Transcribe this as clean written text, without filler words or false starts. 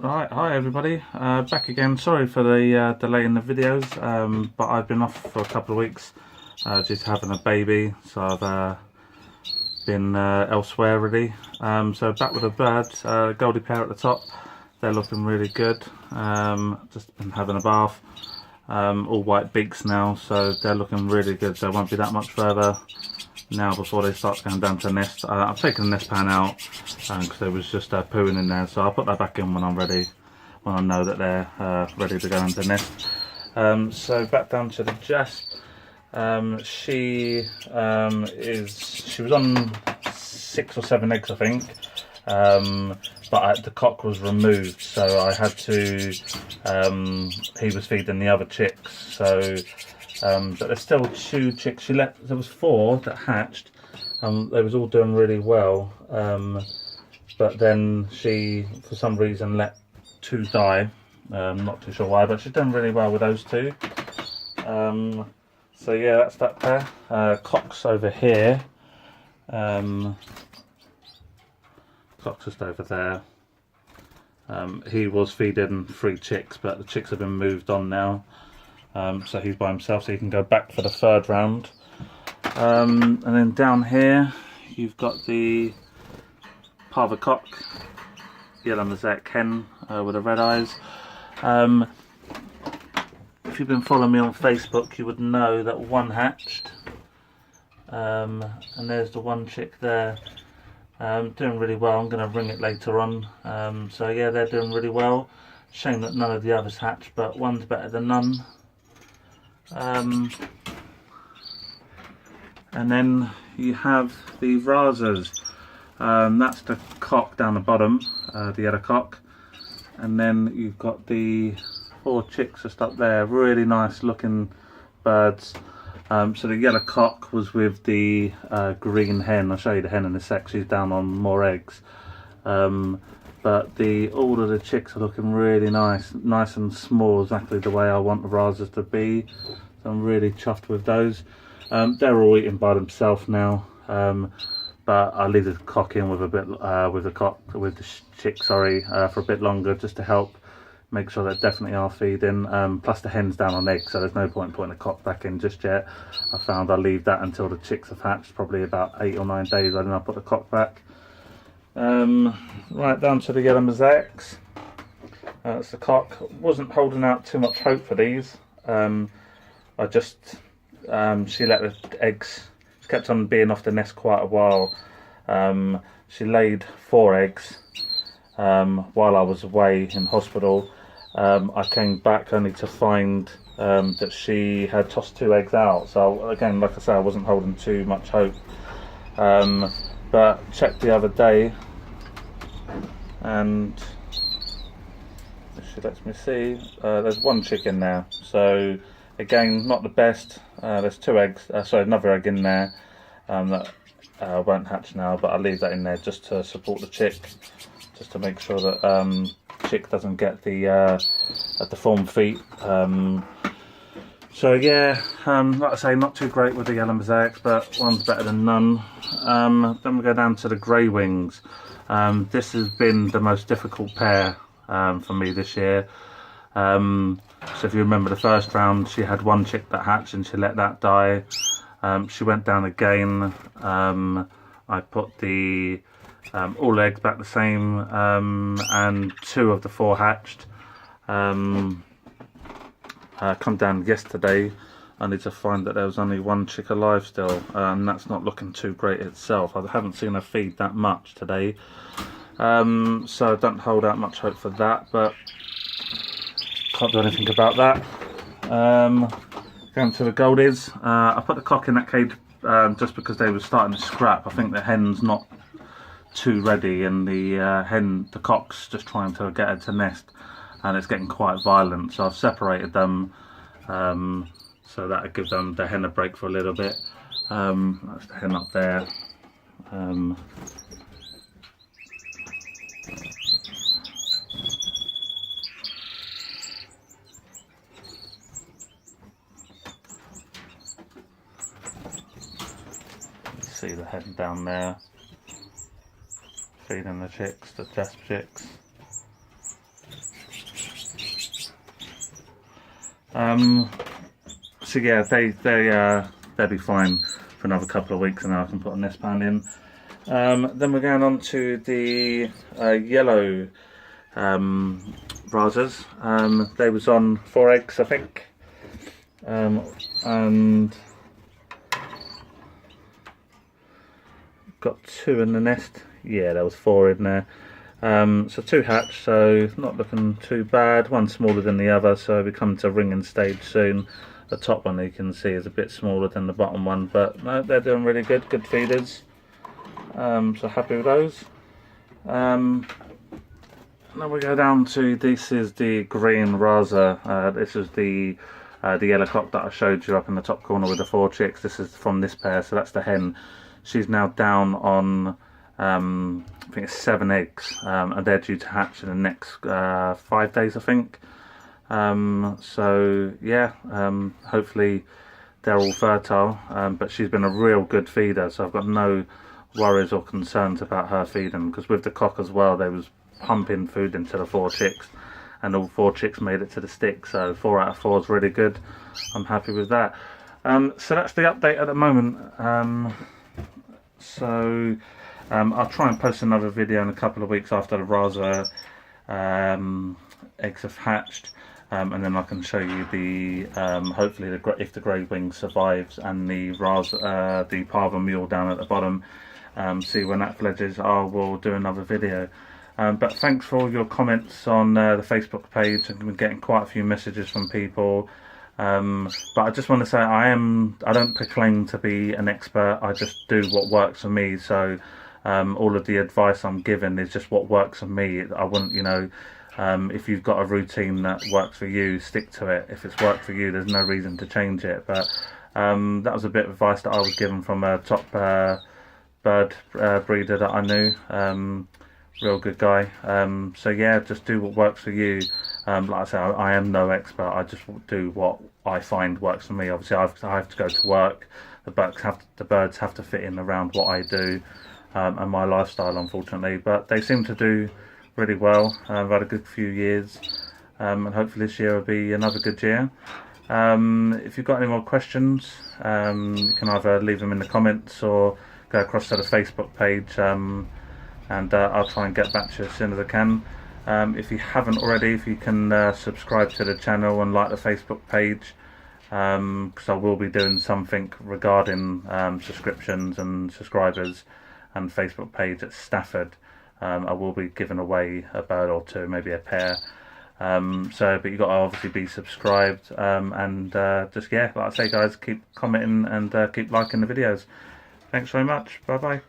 Right, hi everybody, back again. Sorry for the delay in the videos, but I've been off for a couple of weeks due to having a baby, so I've been elsewhere really. So back with the birds, Goldie pair at the top, they're looking really good. Just been having a bath, all white beaks now, so they're looking really good. There won't be that much further now before they start going down to the nest. I've taken the nest pan out because there was just pooing in there, so I'll put that back in when I'm ready, when I know that they're ready to go into the nest. So back down to the Jasp. She was on 6 or 7 eggs, I think, but the cock was removed, so I had to. He was feeding the other chicks, so. But there's still 2 chicks. There was 4 that hatched. They was all doing really well. But then she, for some reason, let 2 die. Not too sure why, but she's done really well with those 2. So yeah, that's that pair. Cock's over here. Cock's just over there. He was feeding 3 chicks, but the chicks have been moved on now. So he's by himself, so he can go back for the 3rd round. And then down here you've got the Parva cock, yellow mosaic hen with the red eyes. If you've been following me on Facebook, you would know that 1 hatched, and there's the 1 chick there, doing really well. I'm going to ring it later on. So yeah, they're doing really well. Shame that none of the others hatched, but one's better than none. And then you have the Razas. That's the cock down the bottom, the yellow cock. And then you've got the 4 chicks just up there, really nice looking birds. So the yellow cock was with the green hen. I'll show you the hen in a sec, she's down on more eggs. But all of the chicks are looking really nice and small, exactly the way I want the Razas to be. So I'm really chuffed with those. They're all eating by themselves now, but I'll leave the cock in with the chick, sorry, for a bit longer, just to help make sure they definitely are feeding. Plus the hen's down on eggs, so there's no point putting the cock back in just yet. I found I'll leave that until the chicks have hatched, probably about 8 or 9 days, and then I'll put the cock back. Right down to the yellow mosaics. That's the cock. Wasn't holding out too much hope for these. She let the eggs, kept on being off the nest quite a while. She laid 4 eggs while I was away in hospital. I came back only to find that she had tossed 2 eggs out. So again, like I say, I wasn't holding too much hope. But checked the other day, and if she lets me see, there's 1 chick in there. So again, not the best. There's 2 eggs, sorry, another egg in there that won't hatch now, but I'll leave that in there just to support the chick, just to make sure that chick doesn't get the deformed feet. So yeah, like I say, not too great with the yellow mosaics, but one's better than none. Then we go down to the grey wings. This has been the most difficult pair for me this year. So if you remember the 1st round, she had 1 chick that hatched and she let that die. She went down again. I put the all eggs back the same, and 2 of the 4 hatched. Come down yesterday, I need to find that there was only 1 chick alive still, and that's not looking too great itself. I haven't seen her feed that much today, so I don't hold out much hope for that, but can't do anything about that. Going to the goldies, I put the cock in that cage just because they were starting to scrap. I think the hen's not too ready, and the cock's just trying to get her to nest, and it's getting quite violent, so I've separated them, so that'll give the hen a break for a little bit. That's the hen up there. See the hen down there feeding the chicks, the Jasp chicks. So yeah, they'll be fine for another couple of weeks, and then I can put a nest pan in. Then we're going on to the yellow Razas. They was on 4 eggs, I think, and got 2 in the nest. Yeah, there was 4 in there. So 2 hatched, so not looking too bad. One smaller than the other, so we come to ringing stage soon. The top one you can see is a bit smaller than the bottom one, but no, they're doing really good feeders. So happy with those. Then we go down to, this is the green Raza. This is the yellow cock that I showed you up in the top corner with the 4 chicks. This is from this pair, so that's the hen. She's now down on I think it's 7 eggs, and they're due to hatch in the next 5 days, I think. So yeah, hopefully they're all fertile, but she's been a real good feeder, so I've got no worries or concerns about her feeding, because with the cock as well, they was pumping food into the 4 chicks, and all 4 chicks made it to the stick, so 4 out of 4 is really good. I'm happy with that. So that's the update at the moment. I'll try and post another video in a couple of weeks after the Raza eggs have hatched, and then I can show you the hopefully if the grey wing survives, and the Raza, the Parva mule down at the bottom. See when that fledges, I will do another video. But thanks for all your comments on the Facebook page. I've been getting quite a few messages from people. But I just want to say I don't proclaim to be an expert. I just do what works for me. So all of the advice I'm giving is just what works for me. I wouldn't, if you've got a routine that works for you, stick to it. If it's worked for you, there's no reason to change it. But that was a bit of advice that I was given from a top bird breeder that I knew. Real good guy. So yeah, just do what works for you. Like I say, I am no expert. I just do what I find works for me. Obviously, I have to go to work. The birds have to fit in around what I do and my lifestyle, unfortunately. But they seem to do really well. I've had a good few years, and hopefully this year will be another good year. If you've got any more questions, you can either leave them in the comments or go across to the Facebook page, and I'll try and get back to you as soon as I can. If you haven't already, if you can subscribe to the channel and like the Facebook page, because I will be doing something regarding subscriptions and subscribers and Facebook page at Stafford. I will be giving away a bird or 2, maybe a pair. But you've got to obviously be subscribed, and just, yeah, like I say guys, keep commenting and keep liking the videos. Thanks very much. Bye bye.